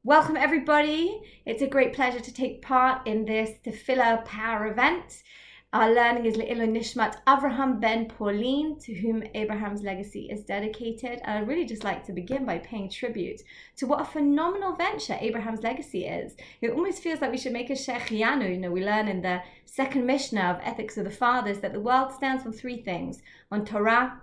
Welcome everybody. It's a great pleasure to take part in this Tefillah Power event. Our learning is Le'ilui Nishmat Avraham Ben Pauline, to whom Abraham's legacy is dedicated. And I'd really just like to begin by paying tribute to what a phenomenal venture Abraham's legacy is. It almost feels like we should make a JICNY. We learn in the second Mishnah of Ethics of the Fathers that the world stands on three things: on Torah,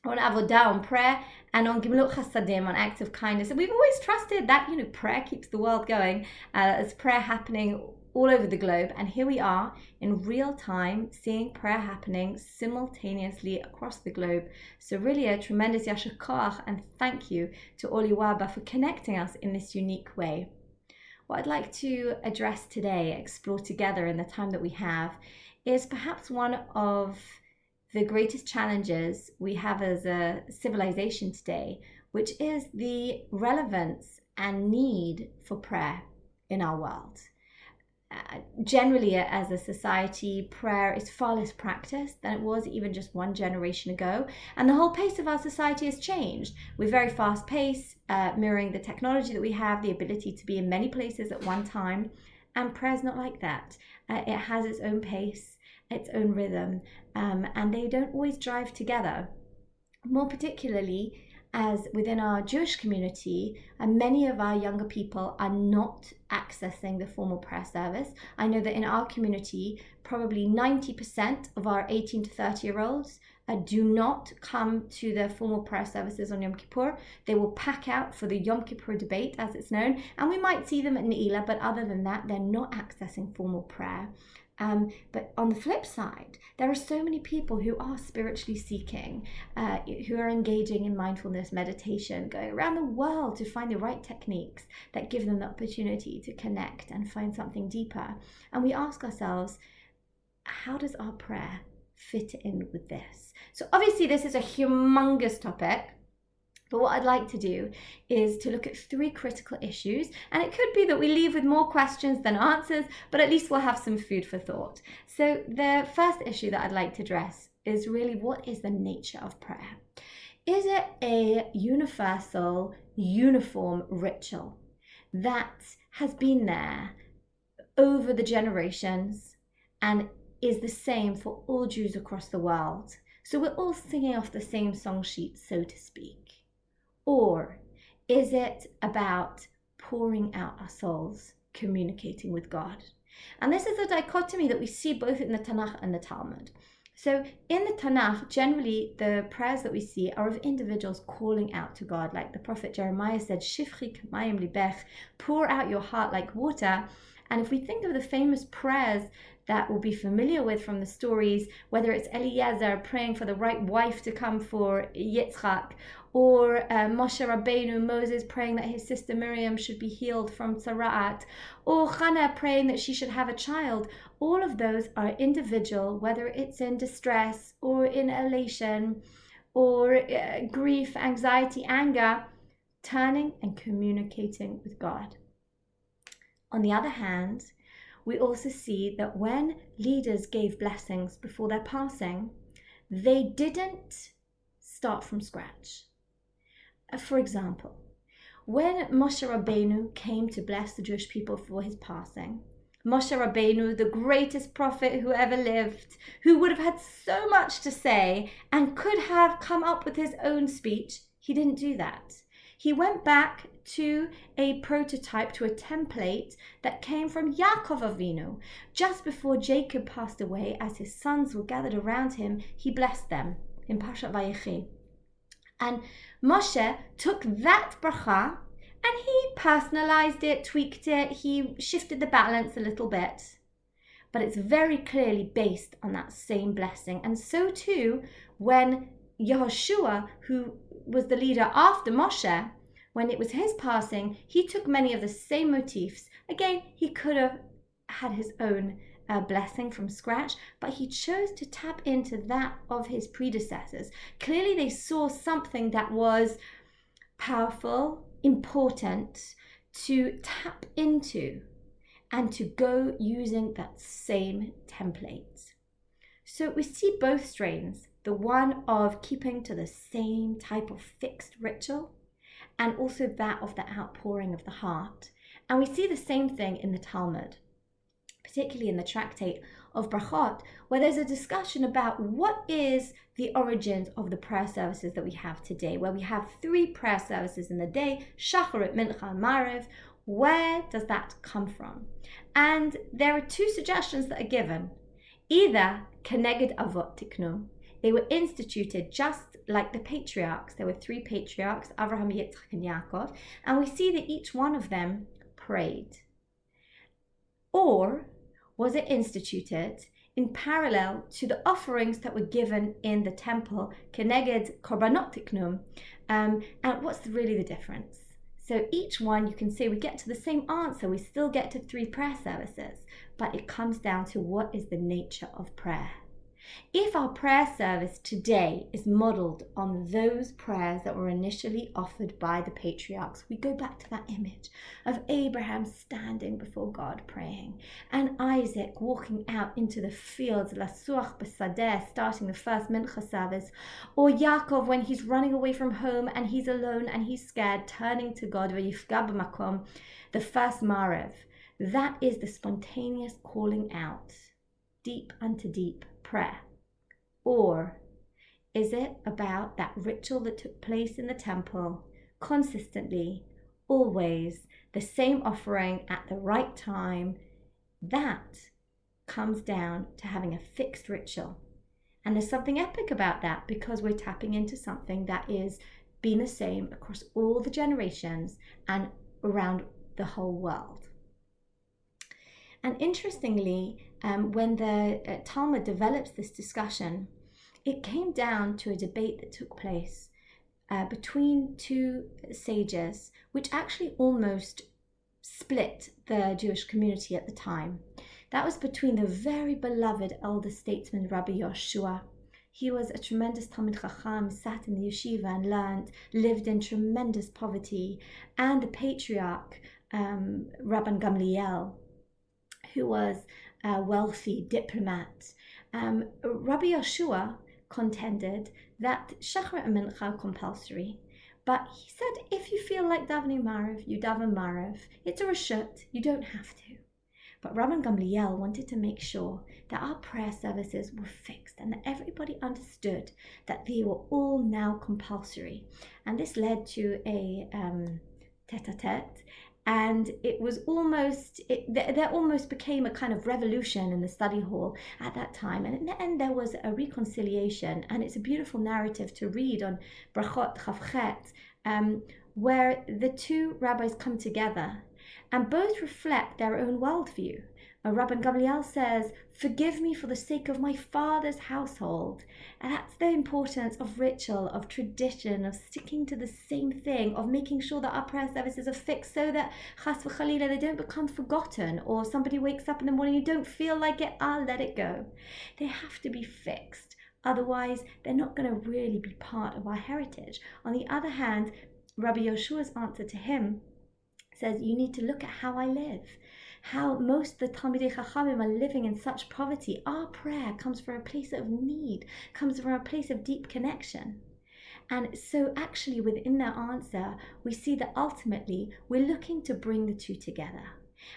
on avodah, on prayer, and on gimilut chasadim, on acts of kindness. And we've always trusted that, prayer keeps the world going. There's prayer happening all over the globe. And here we are in real time seeing prayer happening simultaneously across the globe. So really a tremendous yasher koach and thank you to Oli Waba for connecting us in this unique way. What I'd like to address today, explore together in the time that we have, is perhaps one of the greatest challenges we have as a civilization today, which is the relevance and need for prayer in our world. Generally, as a society, prayer is far less practiced than it was even just one generation ago. And the whole pace of our society has changed. We're very fast paced, mirroring the technology that we have, the ability to be in many places at one time. And prayer's not like that. It has its own pace, its own rhythm, and they don't always drive together. More particularly, as within our Jewish community, many of our younger people are not accessing the formal prayer service. I know that in our community, probably 90% of our 18 to 30-year-olds do not come to the formal prayer services on Yom Kippur. They will pack out for the Yom Kippur debate, as it's known, and we might see them at Ne'ilah, but other than that, they're not accessing formal prayer. But on the flip side, there are so many people who are spiritually seeking, who are engaging in mindfulness meditation, going around the world to find the right techniques that give them the opportunity to connect and find something deeper. And we ask ourselves, how does our prayer fit in with this? So obviously this is a humongous topic. But what I'd like to do is to look at three critical issues, and it could be that we leave with more questions than answers, but at least we'll have some food for thought. So the first issue that I'd like to address is really, what is the nature of prayer? Is it a universal, uniform ritual that has been there over the generations and is the same for all Jews across the world? So we're all singing off the same song sheet, so to speak. Or is it about pouring out our souls, communicating with God? And this is a dichotomy that we see both in the Tanakh and the Talmud. So in the Tanakh, generally the prayers that we see are of individuals calling out to God, like the prophet Jeremiah said, Shifchi k'mayim libech, pour out your heart like water. And if we think of the famous prayers that we'll be familiar with from the stories, whether it's Eliezer praying for the right wife to come for Yitzchak, or Moshe Rabbeinu, Moses praying that his sister Miriam should be healed from Tzara'at, or Hannah praying that she should have a child, all of those are individual, whether it's in distress or in elation or grief, anxiety, anger, turning and communicating with God. On the other hand, we also see that when leaders gave blessings before their passing, they didn't start from scratch. For example, when Moshe Rabbeinu came to bless the Jewish people for his passing, Moshe Rabbeinu, the greatest prophet who ever lived, who would have had so much to say and could have come up with his own speech, he didn't do that. He went back to a prototype, to a template that came from Yaakov Avinu. Just before Jacob passed away, as his sons were gathered around him, he blessed them in Parshat Vayechi. And Moshe took that bracha and he personalized it, tweaked it, he shifted the balance a little bit. But it's very clearly based on that same blessing. And so too, when Yehoshua, who was the leader after Moshe, when it was his passing, he took many of the same motifs. Again, he could have had his own blessing from scratch, but he chose to tap into that of his predecessors. Clearly, they saw something that was powerful, important to tap into and to go using that same template. So we see both strains, the one of keeping to the same type of fixed ritual, and also that of the outpouring of the heart. And we see the same thing in the Talmud, particularly in the tractate of Brachot, where there's a discussion about what is the origins of the prayer services that we have today, where we have 3 prayer services in the day, Shacharit, Mincha, and Maariv. Where does that come from? And there are 2 suggestions that are given. Either Keneged Avot Tiknu, they were instituted just like the patriarchs. There were 3 patriarchs, Avraham, Yitzchak, and Yaakov, and we see that each one of them prayed. Or was it instituted in parallel to the offerings that were given in the temple, Keneged Korbanot Tiknum? And what's really the difference? So each one, you can say we get to the same answer. We still get to 3 prayer services, but it comes down to what is the nature of prayer. If our prayer service today is modeled on those prayers that were initially offered by the patriarchs, we go back to that image of Abraham standing before God praying, and Isaac walking out into the fields, Lasuach B'Sadeh, starting the first Mincha service, or Yaakov when he's running away from home and he's alone and he's scared, turning to God, V'yifga b'makom, the first Maariv. That is the spontaneous calling out, deep unto deep prayer. Or is it about that ritual that took place in the temple, consistently, always, the same offering at the right time? That comes down to having a fixed ritual. And there's something epic about that, because we're tapping into something that is been the same across all the generations and around the whole world. And interestingly, when the Talmud develops this discussion, it came down to a debate that took place between 2 sages, which actually almost split the Jewish community at the time. That was between the very beloved elder statesman Rabbi Yoshua. He was a tremendous Talmid Chacham, sat in the yeshiva and learned, lived in tremendous poverty, and the patriarch Rabban Gamliel, who was a wealthy diplomat. Rabbi Yoshua contended that Shacharit and Mincha are compulsory, but he said if you feel like davening Maariv, you daven Maariv. It's a reshut, you don't have to. But Rabban Gamliel wanted to make sure that our prayer services were fixed and that everybody understood that they were all now compulsory. And this led to a tete-a-tete. And it was there almost became a kind of revolution in the study hall at that time. And in the end, there was a reconciliation. And it's a beautiful narrative to read on Brachot Chavchet, where the 2 rabbis come together and both reflect their own worldview. Rabban Gamliel says, forgive me for the sake of my father's household. And that's the importance of ritual, of tradition, of sticking to the same thing, of making sure that our prayer services are fixed so that chas v'chalila, they don't become forgotten, or somebody wakes up in the morning, you don't feel like it, let it go. They have to be fixed. Otherwise, they're not going to really be part of our heritage. On the other hand, Rabbi Yoshua's answer to him says, you need to look at how I live. How most of the Talmidei Chachamim are living in such poverty. Our prayer comes from a place of need, comes from a place of deep connection. And so actually within that answer, we see that ultimately we're looking to bring the 2 together.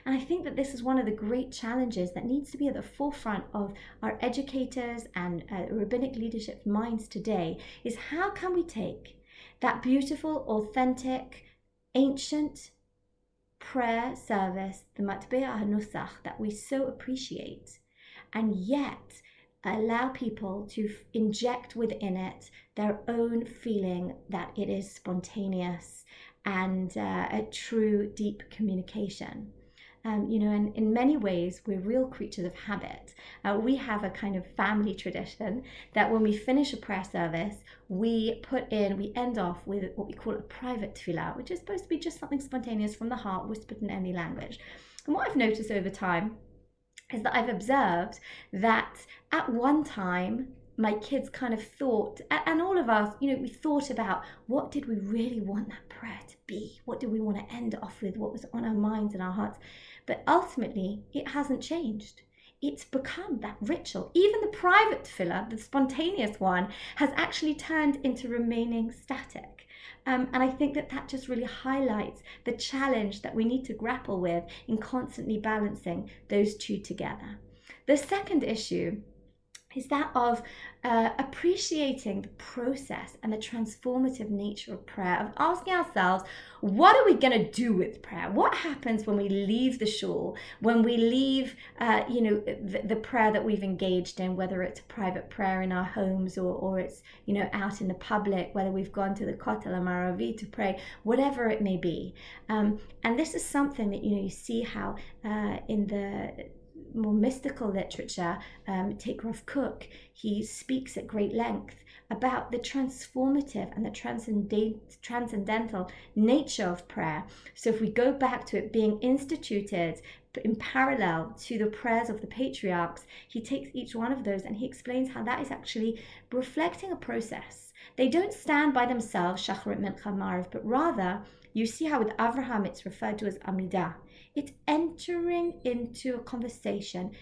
And I think that this is one of the great challenges that needs to be at the forefront of our educators and rabbinic leadership minds today, is how can we take that beautiful, authentic, ancient prayer service, the Matbea HaNusach, that we so appreciate, and yet allow people to inject within it their own feeling that it is spontaneous and a true deep communication. And in many ways, we're real creatures of habit. We have a kind of family tradition that when we finish a prayer service, we end off with what we call a private tefillah, which is supposed to be just something spontaneous from the heart, whispered in any language. And what I've noticed over time is that I've observed that at one time, my kids kind of thought, and all of us, we thought about what did we really want that prayer to be? What did we want to end off with? What was on our minds and our hearts? But ultimately, it hasn't changed. It's become that ritual. Even the private tefillah, the spontaneous one, has actually turned into remaining static. And I think that just really highlights the challenge that we need to grapple with in constantly balancing those two together. The second issue is that of appreciating the process and the transformative nature of prayer, of asking ourselves, what are we going to do with prayer? What happens when we leave the shul, when we leave, the prayer that we've engaged in, whether it's private prayer in our homes or it's, out in the public, whether we've gone to the Kotel Maravi to pray, whatever it may be. And this is something that, you see how in the more mystical literature, take Rav Kook, he speaks at great length about the transformative and the transcendental nature of prayer. So if we go back to it being instituted in parallel to the prayers of the patriarchs, he takes each one of those and he explains how that is actually reflecting a process. They don't stand by themselves, Shacharit, Mincha, Maariv, but rather you see how with Avraham it's referred to as Amidah. It's entering into a conversation,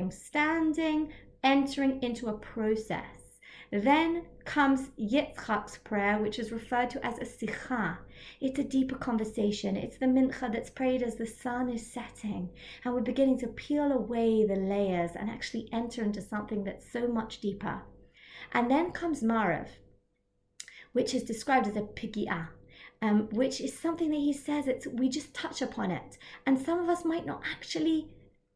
standing, entering into a process. Then comes Yitzchak's prayer, which is referred to as a sicha. It's a deeper conversation. It's the mincha that's prayed as the sun is setting. And we're beginning to peel away the layers and actually enter into something that's so much deeper. And then comes Maariv, which is described as a pigi'ah. Which is something that he says we just touch upon it, and some of us might not actually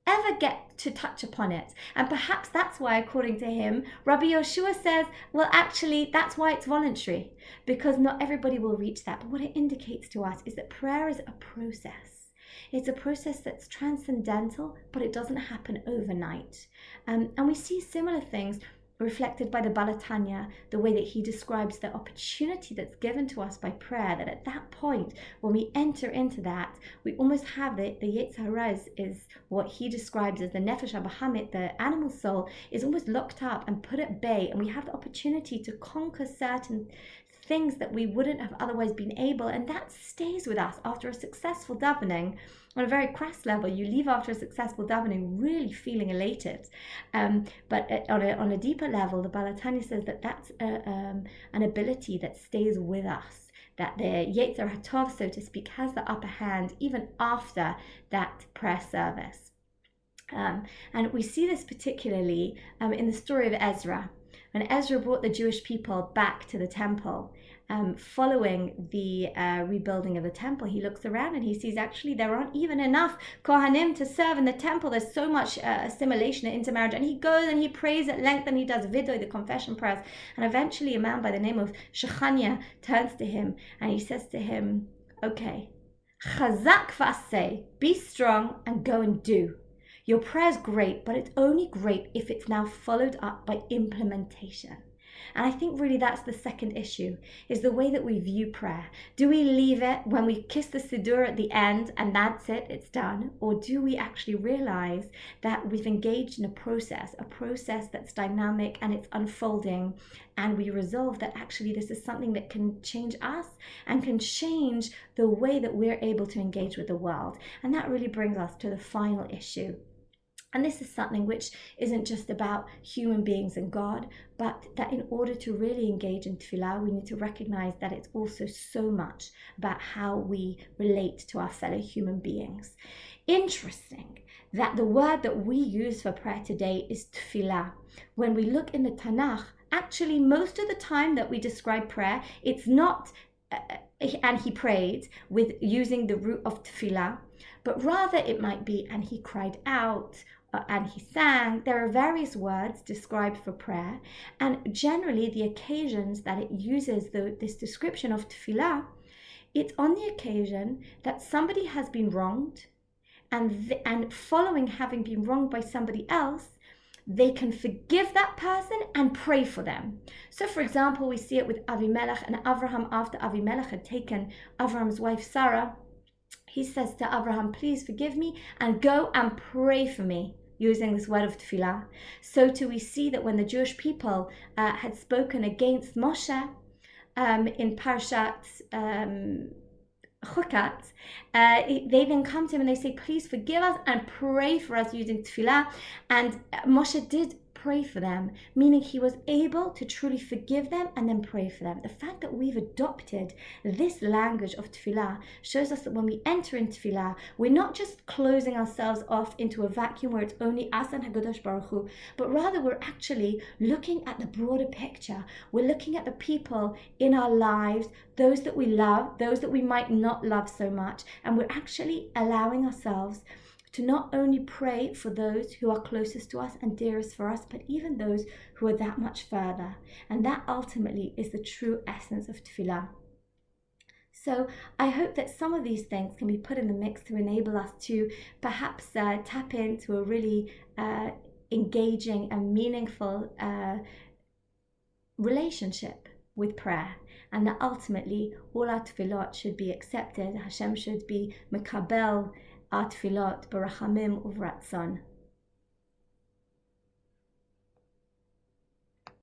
ever get to touch upon it, and perhaps that's why, according to him, Rabbi Yoshua says, well, actually that's why it's voluntary, because not everybody will reach that. But what it indicates to us is that prayer is a process. It's a process that's transcendental, but it doesn't happen overnight, and we see similar things reflected by the Balatanya, the way that he describes the opportunity that's given to us by prayer, that at that point, when we enter into that, we almost have the Yetzer Hara is what he describes as the Nefesh HaBahamit, the animal soul, is almost locked up and put at bay, and we have the opportunity to conquer certain things that we wouldn't have otherwise been able, and that stays with us after a successful davening. On a very crass level, you leave after a successful davening really feeling elated. But on a deeper level, the Balatanya says that that's an ability that stays with us, that the Yetzer HaTov, so to speak, has the upper hand even after that prayer service. And we see this particularly in the story of Ezra. When Ezra brought the Jewish people back to the temple, following the rebuilding of the temple, he looks around and he sees actually there aren't even enough Kohanim to serve in the temple. There's so much assimilation and intermarriage. And he goes and he prays at length and he does vidoy, the confession prayers. And eventually a man by the name of JICNY turns to him and he says to him, okay, chazak v'aseh, be strong and go and do. Your prayer's great, but it's only great if it's now followed up by implementation. And I think really that's the second issue, is the way that we view prayer. Do we leave it when we kiss the Siddur at the end and that's it, it's done? Or do we actually realize that we've engaged in a process that's dynamic and it's unfolding, and we resolve that actually this is something that can change us and can change the way that we're able to engage with the world? And that really brings us to the final issue. And this is something which isn't just about human beings and God, but that in order to really engage in tefillah, we need to recognize that it's also so much about how we relate to our fellow human beings. Interesting that the word that we use for prayer today is tefillah. When we look in the Tanakh, actually most of the time that we describe prayer, it's not, and he prayed with using the root of tefillah, but rather it might be, and he cried out, and he sang. There are various words described for prayer, and generally the occasions that it uses this description of tefillah, it's on the occasion that somebody has been wronged, and following having been wronged by somebody else, they can forgive that person and pray for them. So for example, we see it with Avimelech and Avraham. After Avimelech had taken Avraham's wife Sarah, he says to Avraham, please forgive me and go and pray for me, using this word of tefillah. So too we see that when the Jewish people had spoken against Moshe in Parshat Chukat, they then come to him and they say, please forgive us and pray for us, using tefillah. And Moshe did pray for them, meaning he was able to truly forgive them and then pray for them. The fact that we've adopted this language of tefillah shows us that when we enter in tefillah, we're not just closing ourselves off into a vacuum where it's only us and HaKadosh Baruch Hu, but rather we're actually looking at the broader picture. We're looking at the people in our lives, those that we love, those that we might not love so much, and we're actually allowing ourselves to not only pray for those who are closest to us and dearest for us, but even those who are that much further. And that ultimately is the true essence of tefillah. So I hope that some of these things can be put in the mix to enable us to perhaps tap into a really engaging and meaningful relationship with prayer, and that ultimately all our tefillot should be accepted. Hashem should be mekabel our tefillot barachamim uvratzon.